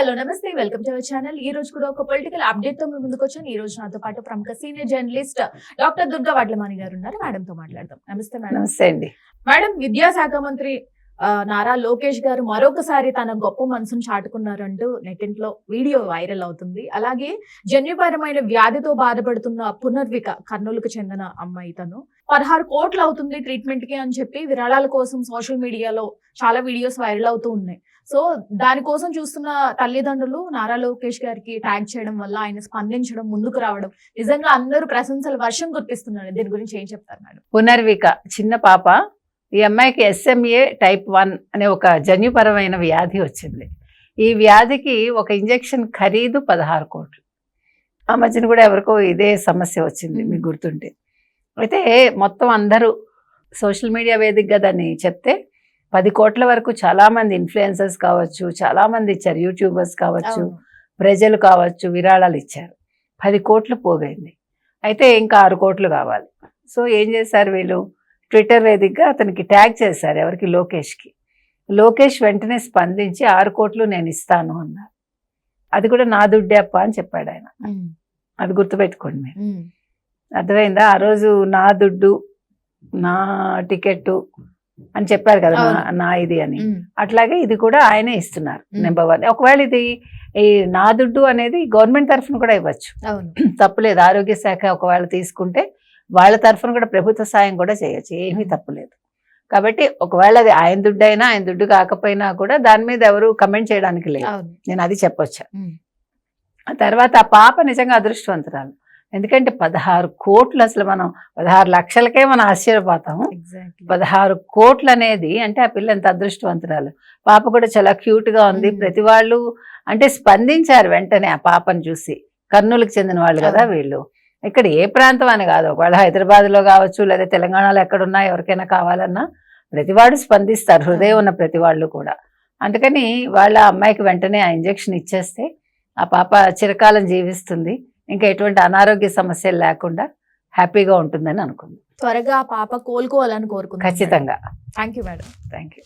Hello నమస్తే, welcome to our channel. ఈ రోజు కూడా ఒక పొలిటికల్ అప్డేట్ తో ముందుకు వచ్చాను. ఈ రోజు నాతో పాటు ప్రముఖ senior journalist doctor Durga Vadlamani గారు ఉన్నారు. మేడం తో మాట్లాడదాం. నమస్తే మేడం. నమస్తే అండి. మేడం, విద్యాశాఖ మంత్రి నారా లోకేష్ గారు మరొకసారి తన గొప్ప మనసును చాటుకున్నారంటూ నెట్టింట్లో వీడియో వైరల్ అవుతుంది. అలాగే జన్యుపరమైన వ్యాధితో బాధపడుతున్న పునర్విక, కర్నూలుకు చెందిన అమ్మాయి, తను 16 కోట్లు అవుతుంది ట్రీట్మెంట్ కి అని చెప్పి విరాళాల కోసం సోషల్ మీడియాలో చాలా వీడియోస్ వైరల్ అవుతూ ఉన్నాయి. సో దానికోసం చూస్తున్న తల్లిదండ్రులు నారా లోకేష్ గారికి ట్యాగ్ చేయడం వల్ల ఆయన స్పందించడం, ముందుకు రావడం నిజంగా అందరూ ప్రశంసల వర్షం కురిపిస్తున్నారు. దీని గురించి ఏం చెప్తారు మేడం? పునర్విక చిన్న పాప. ఈ అమ్మాయికి SMA type 1 అనే ఒక జన్యుపరమైన వ్యాధి వచ్చింది. ఈ వ్యాధికి ఒక ఇంజెక్షన్ ఖరీదు 16 కోట్లు. ఆ మధ్యన కూడా ఎవరికో ఇదే సమస్య వచ్చింది, మీకు గుర్తుంటే. అయితే మొత్తం అందరూ సోషల్ మీడియా వేదికగా దాన్ని చెప్తే 10 కోట్ల వరకు చాలామంది ఇన్ఫ్లుయెన్సర్స్ కావచ్చు, చాలామంది ఇచ్చారు, యూట్యూబర్స్ కావచ్చు, ప్రజలు కావచ్చు, విరాళాలు ఇచ్చారు. 10 కోట్లు పోగైంది. అయితే ఇంకా 6 కోట్లు కావాలి. సో ఏం చేశారు వీళ్ళు, ట్విట్టర్ వేదికగా అతనికి ట్యాగ్ చేశారు. ఎవరికి? లోకేష్కి. లోకేష్ వెంటనే స్పందించి 6 కోట్లు నేను ఇస్తాను అన్నారు. అది కూడా నా దుడ్డే అప్ప అని చెప్పాడు ఆయన. అది గుర్తుపెట్టుకోండి మీరు. అర్థమైందా? ఆ రోజు నా దుడ్డు, నా టికెట్ అని చెప్పారు కదా, నా ఇది అని. అట్లాగే ఇది కూడా ఆయనే ఇస్తున్నారు. నెంబర్ 1. ఒకవేళ ఇది ఈ నా దుడ్డు అనేది గవర్నమెంట్ తరఫున కూడా ఇవ్వచ్చు, తప్పులేదు. ఆరోగ్య శాఖ ఒకవేళ తీసుకుంటే వాళ్ళ తరఫున కూడా ప్రభుత్వ సాయం కూడా చేయొచ్చు, ఏమీ తప్పులేదు. కాబట్టి ఒకవేళ అది ఆయన దుడ్డు అయినా, ఆయన దుడ్డు కాకపోయినా కూడా దాని మీద ఎవరు కమెంట్ చేయడానికి లేదు. నేను అది చెప్పొచ్చా. ఆ తర్వాత ఆ పాప నిజంగా అదృష్టవంతురాలు. ఎందుకంటే 16 కోట్లు, అసలు మనం 16 లక్షలకే మనం ఆశ్చర్యపోతాము. 16 కోట్లు అనేది అంటే ఆ పిల్ల ఎంత అదృష్టవంతురాలు. పాప కూడా చాలా క్యూట్ గా ఉంది. ప్రతి వాళ్ళు అంటే స్పందించారు వెంటనే ఆ పాపను చూసి. కర్నూలుకి చెందిన వాళ్ళు కదా వీళ్ళు. ఇక్కడ ఏ ప్రాంతం అని కాదు, ఒకవేళ హైదరాబాద్ లో కావచ్చు, లేదా తెలంగాణలో ఎక్కడున్నా ఎవరికైనా కావాలన్నా ప్రతివాడు స్పందిస్తారు, హృదయం ఉన్న ప్రతి వాళ్ళు కూడా. అందుకని వాళ్ళ అమ్మాయికి వెంటనే ఆ ఇంజెక్షన్ ఇచ్చేస్తే ఆ పాప చిరకాలం జీవిస్తుంది, ఇంకా ఎటువంటి అనారోగ్య సమస్యలు లేకుండా హ్యాపీగా ఉంటుందని అనుకుంది. త్వరగా ఆ పాప కోలుకోవాలని కోరుకుంటున్నాను. ఖచ్చితంగా. Thank you madam. Thank you.